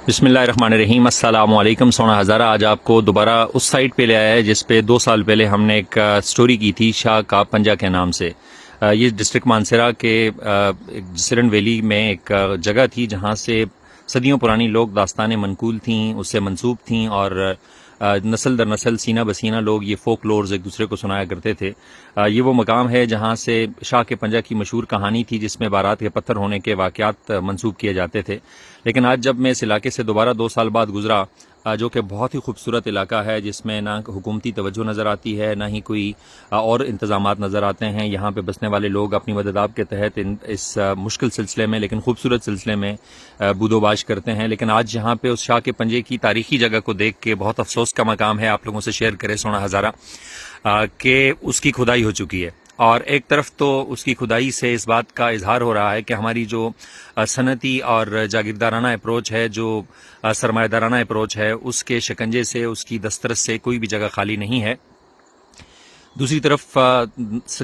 بسم اللہ الرحمن الرحیم۔ السلام علیکم۔ سونا ہزارہ آج آپ کو دوبارہ اس سائٹ پہ لے آیا ہے جس پہ 2 سال پہلے ہم نے ایک سٹوری کی تھی شاہ کا پنجہ کے نام سے۔ یہ ڈسٹرکٹ مانسیرا کے سرن ویلی میں ایک جگہ تھی جہاں سے صدیوں پرانی لوگ داستانیں منقول تھیں، اس سے منسوب تھیں، اور نسل در نسل سینہ بسینہ لوگ یہ فوک لورز ایک دوسرے کو سنایا کرتے تھے۔ یہ وہ مقام ہے جہاں سے شاہ کے پنجہ کی مشہور کہانی تھی جس میں بارات کے پتھر ہونے کے واقعات منسوب کیے جاتے تھے۔ لیکن آج جب میں اس علاقے سے دوبارہ 2 سال بعد گزرا، جو کہ بہت ہی خوبصورت علاقہ ہے جس میں نہ حکومتی توجہ نظر آتی ہے، نہ ہی کوئی اور انتظامات نظر آتے ہیں، یہاں پہ بسنے والے لوگ اپنی مدداب کے تحت اس مشکل سلسلے میں لیکن خوبصورت سلسلے میں بود و باش کرتے ہیں۔ لیکن آج یہاں پہ اس شاہ کے پنجے کی تاریخی جگہ کو دیکھ کے بہت افسوس کا مقام ہے آپ لوگوں سے شیئر کرے سونا ہزارہ کہ اس کی کھدائی ہو چکی ہے۔ اور ایک طرف تو اس کی کھدائی سے اس بات کا اظہار ہو رہا ہے کہ ہماری جو صنعتی اور جاگیردارانہ اپروچ ہے، جو سرمایہ دارانہ اپروچ ہے، اس کے شکنجے سے، اس کی دسترس سے کوئی بھی جگہ خالی نہیں ہے۔ دوسری طرف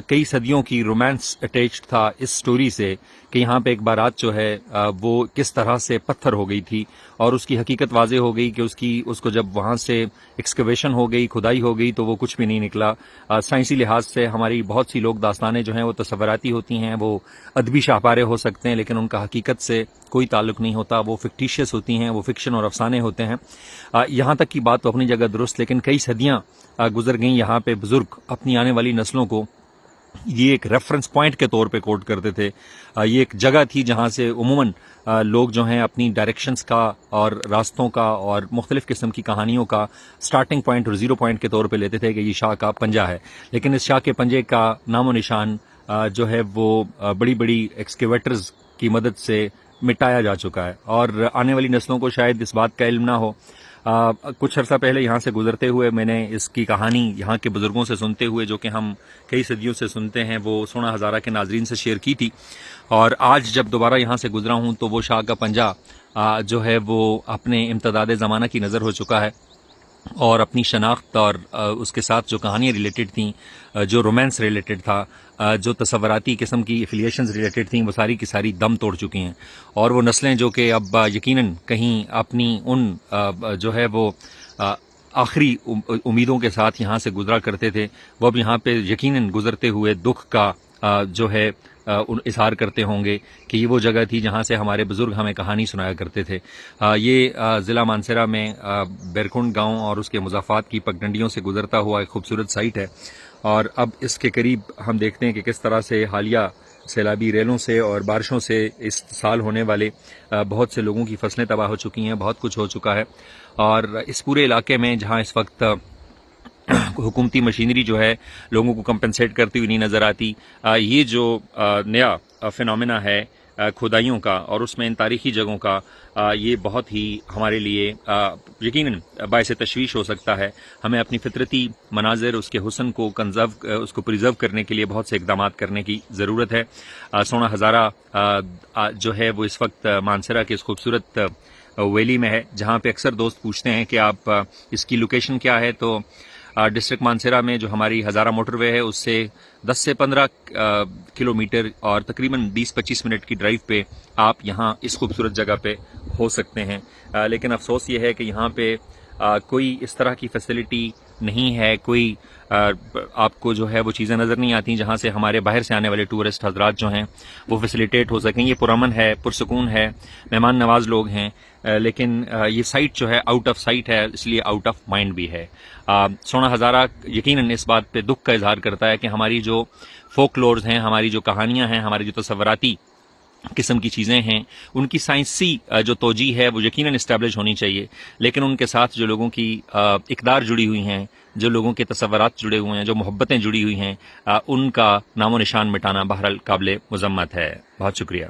کئی صدیوں کی رومانس اٹیچڈ تھا اس سٹوری سے کہ یہاں پہ ایک بارات جو ہے وہ کس طرح سے پتھر ہو گئی تھی، اور اس کی حقیقت واضح ہو گئی کہ اس کو جب وہاں سے ایکسکیویشن ہو گئی، کھدائی ہو گئی، تو وہ کچھ بھی نہیں نکلا۔ سائنسی لحاظ سے ہماری بہت سی لوگ داستانیں جو ہیں وہ تصوراتی ہوتی ہیں، وہ ادبی شاہکارے ہو سکتے ہیں، لیکن ان کا حقیقت سے کوئی تعلق نہیں ہوتا، وہ فکٹیشیس ہوتی ہیں، وہ فکشن اور افسانے ہوتے ہیں۔ یہاں تک کی بات تو اپنی جگہ درست، لیکن کئی صدیاں گزر گئیں، یہاں پہ بزرگ اپنی آنے والی نسلوں کو یہ ایک ریفرنس پوائنٹ کے طور پہ کوٹ کرتے تھے۔ یہ ایک جگہ تھی جہاں سے عموماً لوگ جو ہیں اپنی ڈائریکشنز کا اور راستوں کا اور مختلف قسم کی کہانیوں کا سٹارٹنگ پوائنٹ اور زیرو پوائنٹ کے طور پہ لیتے تھے کہ یہ شاہ کا پنجہ ہے۔ لیکن اس شاہ کے پنجے کا نام و نشان جو ہے وہ بڑی بڑی ایکسکیویٹرز کی مدد سے مٹایا جا چکا ہے، اور آنے والی نسلوں کو شاید اس بات کا علم نہ ہو۔ کچھ عرصہ پہلے یہاں سے گزرتے ہوئے میں نے اس کی کہانی یہاں کے بزرگوں سے سنتے ہوئے، جو کہ ہم کئی صدیوں سے سنتے ہیں، وہ سونا ہزارہ کے ناظرین سے شیئر کی تھی۔ اور آج جب دوبارہ یہاں سے گزرا ہوں تو وہ شاہ کا پنجہ جو ہے وہ اپنے امتداد زمانہ کی نظر ہو چکا ہے، اور اپنی شناخت اور اس کے ساتھ جو کہانیاں ریلیٹڈ تھیں، جو رومانس ریلیٹڈ تھا، جو تصوراتی قسم کی ایفیلیشنز ریلیٹڈ تھیں، وہ ساری کی ساری دم توڑ چکی ہیں۔ اور وہ نسلیں جو کہ اب یقیناً کہیں اپنی ان جو ہے وہ آخری امیدوں کے ساتھ یہاں سے گزرا کرتے تھے، وہ اب یہاں پہ یقیناً گزرتے ہوئے دکھ کا جو ہے اظہار کرتے ہوں گے کہ یہ وہ جگہ تھی جہاں سے ہمارے بزرگ ہمیں کہانی سنایا کرتے تھے۔ یہ ضلع مانسیرا میں بیرکنڈ گاؤں اور اس کے مضافات کی پگڈنڈیوں سے گزرتا ہوا ایک خوبصورت سائٹ ہے، اور اب اس کے قریب ہم دیکھتے ہیں کہ کس طرح سے حالیہ سیلابی ریلوں سے اور بارشوں سے اس سال ہونے والے بہت سے لوگوں کی فصلیں تباہ ہو چکی ہیں، بہت کچھ ہو چکا ہے۔ اور اس پورے علاقے میں جہاں اس وقت حکومتی مشینری جو ہے لوگوں کو کمپنسیٹ کرتی ہوئی نہیں نظر آتی، یہ جو نیا فینومینا ہے کھدائیوں کا اور اس میں ان تاریخی جگہوں کا، یہ بہت ہی ہمارے لیے یقیناً باعث تشویش ہو سکتا ہے۔ ہمیں اپنی فطرتی مناظر، اس کے حسن کو اس کو پریزرو کرنے کے لیے بہت سے اقدامات کرنے کی ضرورت ہے۔ سونا ہزارہ جو ہے وہ اس وقت مانسیرا کے اس خوبصورت ویلی میں ہے، جہاں پہ اکثر دوست پوچھتے ہیں کہ آپ اس کی لوکیشن کیا ہے، تو ڈسٹرکٹ مانسیرا میں جو ہماری ہزارہ موٹر وے ہے اس سے 10 سے 15 کلومیٹر اور تقریباً 20-25 منٹ کی ڈرائیو پہ آپ یہاں اس خوبصورت جگہ پہ ہو سکتے ہیں۔ لیکن افسوس یہ ہے کہ یہاں پہ کوئی اس طرح کی فیسلٹی نہیں ہے، کوئی آپ کو جو ہے وہ چیزیں نظر نہیں آتی جہاں سے ہمارے باہر سے آنے والے ٹورسٹ حضرات جو ہیں وہ فیسیلیٹیٹ ہو سکیں۔ یہ پرامن ہے، پرسکون ہے، مہمان نواز لوگ ہیں، لیکن یہ سائٹ جو ہے آؤٹ آف سائٹ ہے، اس لیے آؤٹ آف مائنڈ بھی ہے۔ سونا ہزارہ یقیناً اس بات پہ دکھ کا اظہار کرتا ہے کہ ہماری جو فوک لورز ہیں، ہماری جو کہانیاں ہیں، ہماری جو تصوراتی قسم کی چیزیں ہیں، ان کی سائنسی جو توجیہ ہے وہ یقیناً اسٹیبلش ہونی چاہیے، لیکن ان کے ساتھ جو لوگوں کی اقدار جڑی ہوئی ہیں، جو لوگوں کے تصورات جڑے ہوئے ہیں، جو محبتیں جڑی ہوئی ہیں، ان کا نام و نشان مٹانا بہرحال قابل مذمت ہے۔ بہت شکریہ۔